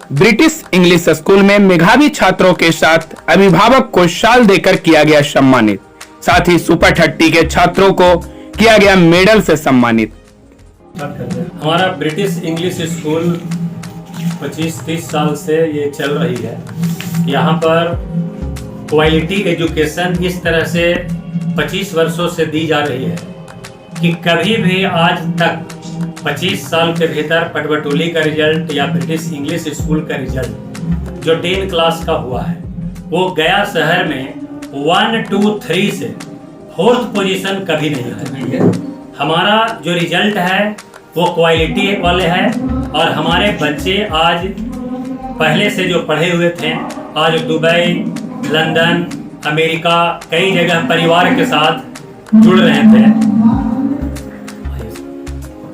British English school में मेधावी छात्रों के साथ अभिभावक को शाल देकर किया गया सम्मानित। साथ ही सुपर 30 के छात्रों को किया गया मेडल से सम्मानित। हमारा ब्रिटिश इंग्लिश स्कूल 25-30 साल से ये चल रही है। यहाँ पर क्वालिटी एजुकेशन इस तरह से 25 वर्षों से दी जा रही है कि कभी भी आज तक 25 साल के भीतर पटवटोली का रिजल्ट या ब्रिटिश इंग्लिश स्कूल का रिजल्ट जो 10 क्लास का हुआ है वो गया शहर में 1, 2, 3 से 4th पोजीशन कभी नहीं है। हमारा जो रिजल्ट है वो क्वालिटी वाले है और हमारे बच्चे आज पहले से जो पढ़े हुए थे आज दुबई, लंदन, अमेरिका कई जगह परिवार के साथ जुड़ रहे थे,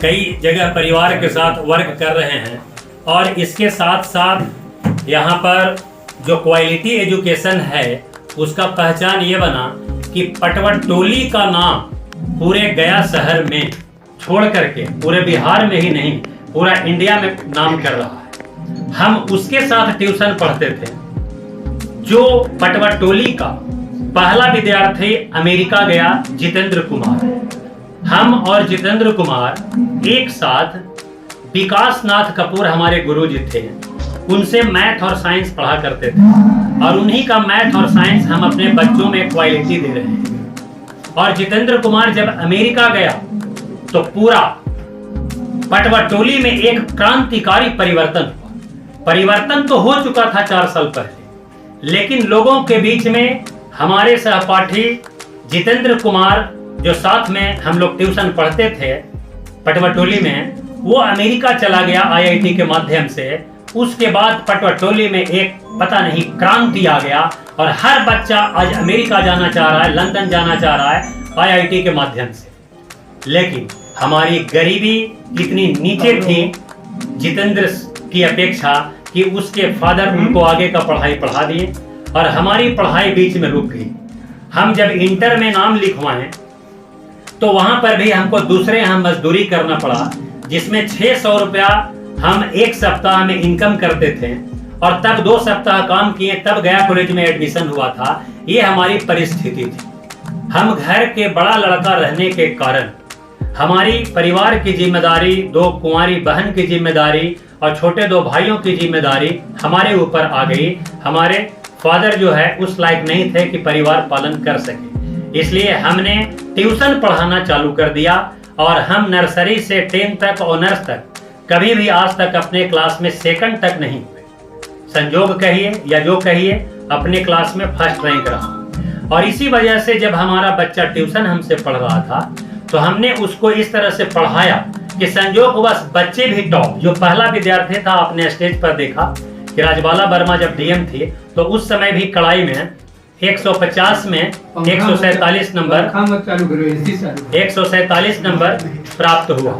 कई जगह परिवार के साथ वर्क कर रहे हैं। और इसके साथ साथ यहाँ पर जो क्वालिटी एजुकेशन है उसका पहचान ये बना कि पटवटोली का नाम पूरे गया शहर में छोड़ करके पूरे बिहार में ही नहीं पूरा इंडिया में नाम कर रहा है। हम उसके साथ ट्यूशन पढ़ते थे। जो पटवटोली का पहला विद्यार्थी अमेरिका गया जितेंद्र कुमार, हम और जितेंद्र कुमार एक साथ विकास नाथ कपूर हमारे गुरुजी थे, उनसे मैथ और साइंस पढ़ा करते थे और उन्हीं का मैथ और साइंस हम अपने बच्चों में क्वालिटी दे रहे हैं। और जितेंद्र कुमार जब अमेरिका गया तो पूरा पटवटोली में एक क्रांतिकारी परिवर्तन हुआ। परिवर्तन तो हो चुका था 4 साल पहले, लेकिन लोगों के बीच में हमारे सहपाठी जितेंद्र कुमार जो साथ में हम लोग ट्यूशन पढ़ते थे पटवटोली में, वो अमेरिका चला गया आईआईटी के माध्यम से। उसके बाद पटवटोली में एक पता नहीं क्रांति आ गया और हर बच्चा आज अमेरिका जाना चाह रहा है, लंदन जाना चाह रहा है आईआईटी के माध्यम से। लेकिन हमारी गरीबी इतनी नीचे थी जितेंद्र की अपेक्षा कि उसके फादर उनको आगे का पढ़ाई पढ़ा दिए और हमारी पढ़ाई बीच में रुक गई। हम जब इंटर में नाम लिखवाएं तो वहां पर भी हमको दूसरे यहाँ मजदूरी करना पड़ा, जिसमें 600 रुपया हम एक सप्ताह में इनकम करते थे और तब 2 सप्ताह काम किए तब गया कॉलेज में एडमिशन हुआ था। ये हमारी परिस्थिति थी। हम घर के बड़ा लड़का रहने के कारण हमारी परिवार की जिम्मेदारी, 2 कुंवारी बहन की जिम्मेदारी और छोटे 2 भाइयों की जिम्मेदारी हमारे ऊपर आ गई। हमारे फादर जो है उस लायक नहीं थे कि परिवार पालन कर सके, इसलिए हमने ट्यूशन पढ़ाना चालू कर दिया और हम नर्सरी से 10 तक ऑनर्स तक कभी भी आज तक अपने क्लास में सेकंड तक नहीं हुए। संजोग कहिए या जो कहिए, अपने क्लास में फर्स्ट रैंक रहा। और इसी वजह से जब हमारा बच्चा ट्यूशन हमसे पढ़ रहा था तो हमने उसको इस तरह से पढ़ाया कि संजोगवश बच्चे भी टॉप। जो पहला विद्यार्थी था आपने स्टेज पर देखा कि राजबाला वर्मा जब डीएम थी तो उस समय भी कड़ाई में 150 में 147 नंबर 147 नंबर प्राप्त हुआ।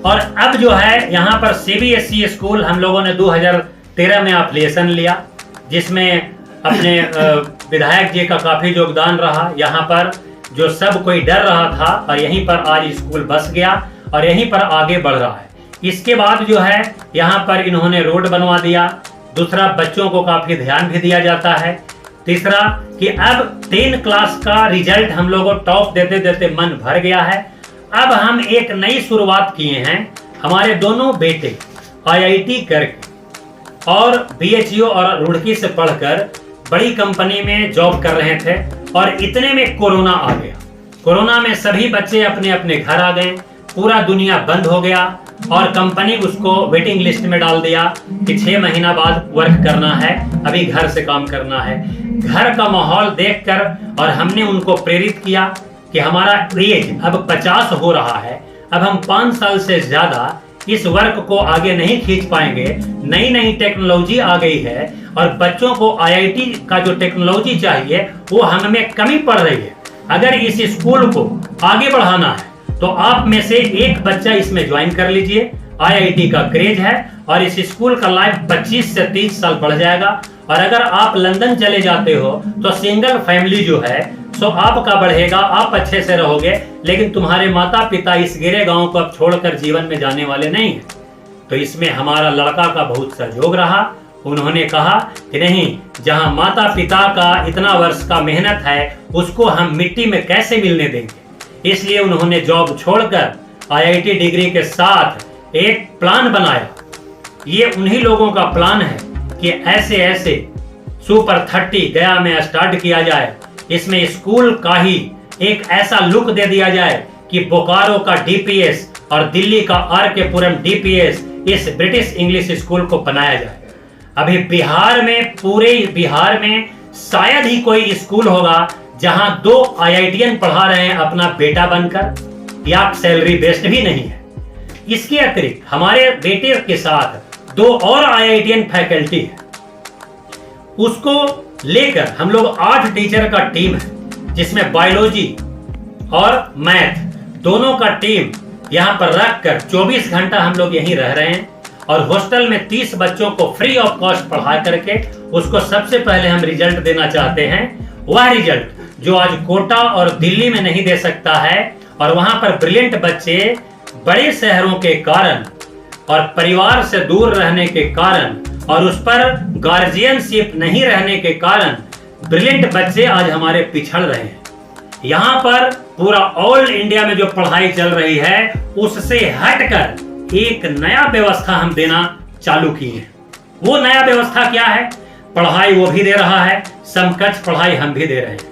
और अब जो है यहाँ पर सीबीएसई स्कूल हम लोगों ने 2013 में एप्लीकेशन लिया, जिसमें अपने विधायक जी का काफी योगदान रहा। यहाँ पर जो सब कोई डर रहा था और यहीं पर आज स्कूल बस गया और यहीं पर आगे बढ़ रहा है। इसके बाद जो है यहाँ पर इन्होंने रोड बनवा दिया। दूसरा, बच्चों को काफी ध्यान भी दिया जाता है। तीसरा कि अब 10 क्लास का रिजल्ट हम लोगों को टॉप देते देते मन भर गया है। अब हम एक नई शुरुआत किए हैं। हमारे दोनों बेटे आईआईटी करके और बीएचयू और रुड़की से पढ़कर बड़ी कंपनी में जॉब कर रहे थे और इतने में कोरोना आ गया। कोरोना में सभी बच्चे अपने अपने घर आ गए, पूरा दुनिया बंद हो गया और कंपनी उसको वेटिंग लिस्ट में डाल दिया कि 6 महीना बाद वर्क करना है, अभी घर से काम करना है। घर का माहौल देखकर और हमने उनको प्रेरित किया कि हमारा एज अब 50 हो रहा है, अब हम 5 साल से ज्यादा इस वर्क को आगे नहीं खींच पाएंगे। नई नई टेक्नोलॉजी आ गई है और बच्चों को आईआईटी का जो टेक्नोलॉजी चाहिए वो हमें कमी पड़ रही है। अगर इस स्कूल को आगे बढ़ाना है तो आप में से एक बच्चा इसमें ज्वाइन कर लीजिए। आईआईटी का क्रेज है और इस स्कूल का लाइफ 25 से 30 साल बढ़ जाएगा। और अगर आप लंदन चले जाते हो तो सिंगल फैमिली जो है सो आपका बढ़ेगा, आप अच्छे से रहोगे, लेकिन तुम्हारे माता पिता इस गिरे गांव को अब छोड़कर जीवन में जाने वाले नहीं है। तो इसमें हमारा लड़का का बहुत सहयोग रहा। उन्होंने कहा कि नहीं, जहां माता पिता का इतना वर्ष का मेहनत है उसको हम मिट्टी में कैसे मिलने देंगे। इसलिए उन्होंने जॉब छोड़कर IIT डिग्री के साथ एक प्लान बनाया। ये उन्हीं लोगों का प्लान है कि ऐसे ऐसे सुपर 30 गया में स्टार्ट किया जाए। इसमें स्कूल का ही एक ऐसा लुक दे दिया जाए कि बोकारो का DPS और दिल्ली का RK पुरम DPS इस ब्रिटिश इंग्लिश स्कूल को बनाया जाए। अभी बिहार में, पूरे बिहार में शायद ही कोई स्कूल होगा जहां 2 IITian पढ़ा रहे हैं अपना बेटा बनकर, या सैलरी बेस्ड भी नहीं है। इसके अतिरिक्त हमारे बेटे के साथ 2 और IITian फैकल्टी है। उसको लेकर हम लोग 8 टीचर का टीम है, जिसमें बायोलॉजी और मैथ दोनों का टीम यहाँ पर रखकर 24 घंटा हम लोग यहीं रह रहे हैं। और हॉस्टल में 30 बच्चों को फ्री ऑफ कॉस्ट पढ़ा करके उसको सबसे पहले हम रिजल्ट देना चाहते हैं। वह रिजल्ट जो आज कोटा और दिल्ली में नहीं दे सकता है, और वहां पर ब्रिलियंट बच्चे बड़े शहरों के कारण और परिवार से दूर रहने के कारण और उस पर गार्जियनशिप नहीं रहने के कारण ब्रिलियंट बच्चे आज हमारे पिछड़ रहे हैं। यहाँ पर पूरा ऑल इंडिया में जो पढ़ाई चल रही है उससे हटकर एक नया व्यवस्था हम देना चालू किए हैं। वो नया व्यवस्था क्या है? पढ़ाई वो भी दे रहा है, समकक्ष पढ़ाई हम भी दे रहे हैं।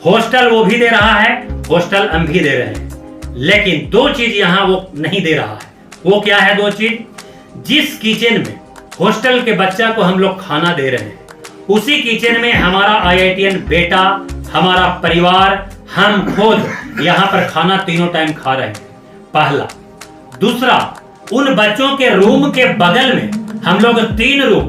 हॉस्टल वो भी दे रहा है, हॉस्टल हम भी दे रहे हैं। लेकिन 2 चीज यहां वो नहीं दे रहा है। वो क्या है 2 चीज? जिस किचन में हॉस्टल के बच्चा को हम लोग खाना दे रहे हैं, उसी किचन में हमारा IITian बेटा, हमारा परिवार, हम खुद यहाँ पर खाना तीनों टाइम खा रहे हैं। पहला। दूसरा, उन बच्चों के रूम के बगल में हम लोग 3 रूम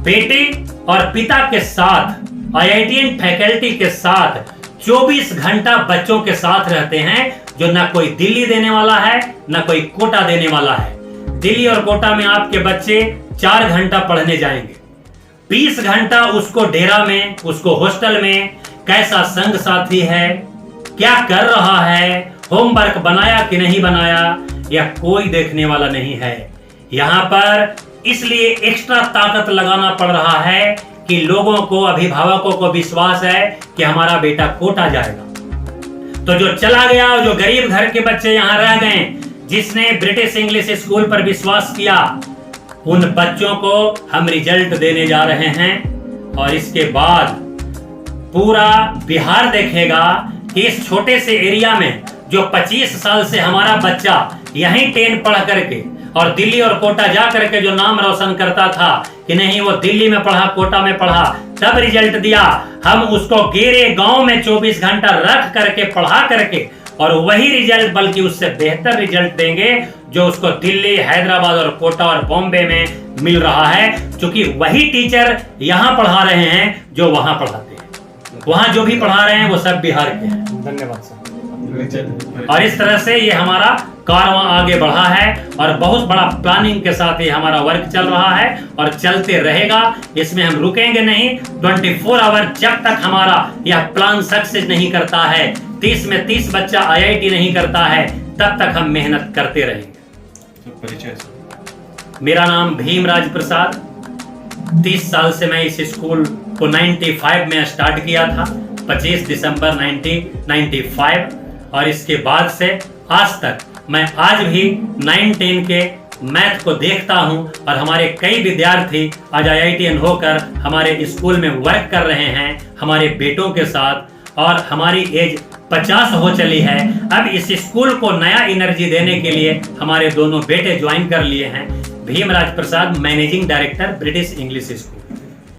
बेटे और पिता के साथ IITian फैकल्टी के साथ 24 घंटा बच्चों के साथ रहते हैं, जो ना कोई दिल्ली देने वाला है ना कोई कोटा देने वाला है। दिल्ली और कोटा में आपके बच्चे 4 घंटा पढ़ने जाएंगे, 20 घंटा उसको डेरा में, उसको हॉस्टल में कैसा संग साथी है, क्या कर रहा है, होमवर्क बनाया कि नहीं बनाया, यह कोई देखने वाला नहीं है। यहाँ पर इसलिए एक्स्ट्रा ताकत लगाना पड़ रहा है कि लोगों को, अभिभावकों को विश्वास है कि हमारा बेटा कोटा जाएगा। तो जो चला गया और जो गरीब घर के बच्चे यहाँ रह गए, जिसने ब्रिटिश इंग्लिश स्कूल पर विश्वास किया, उन बच्चों को हम रिजल्ट देने जा रहे हैं। और इसके बाद पूरा बिहार देखेगा कि इस छोटे से एरिया में जो 25 साल से हमारा बच्चा यहीं 10 पढ़ करके और दिल्ली और कोटा जा करके जो नाम रोशन करता था कि नहीं वो दिल्ली में पढ़ा, कोटा में पढ़ा, तब रिजल्ट दिया, हम उसको गेरे गांव में 24 घंटा रख करके पढ़ा करके और वही रिजल्ट, बल्कि उससे बेहतर रिजल्ट देंगे जो उसको दिल्ली, हैदराबाद और कोटा और बॉम्बे में मिल रहा है। क्योंकि वही टीचर यहाँ पढ़ा रहे हैं जो वहां पढ़ाते हैं। वहां जो भी पढ़ा रहे हैं वो सब बिहार के हैं। धन्यवाद सर। और इस तरह से ये हमारा कारवां आगे बढ़ा है और बहुत बड़ा प्लानिंग के साथ ये हमारा वर्क चल रहा है और चलते रहेगा। इसमें हम रुकेंगे नहीं। 24 आवर जब तक हमारा यह प्लान सक्सेस नहीं करता है, 30 में 30 बच्चा IIT नहीं करता है, तब तक हम मेहनत करते रहेंगे। मेरा नाम भीमराज प्रसाद। 30 साल से मैं इस स्कूल को 95 में स्टार्ट किया था, 25 दिसंबर 1995, और इसके बाद से आज तक मैं आज भी 9-10 के मैथ को देखता हूं और हमारे कई विद्यार्थी आज IITian होकर हमारे स्कूल में वर्क कर रहे हैं हमारे बेटों के साथ, और हमारी एज 50 हो चली है। अब इस स्कूल को नया एनर्जी देने के लिए हमारे दोनों बेटे ज्वाइन कर लिए हैं। Bhimraj Prasad, managing director, British English school.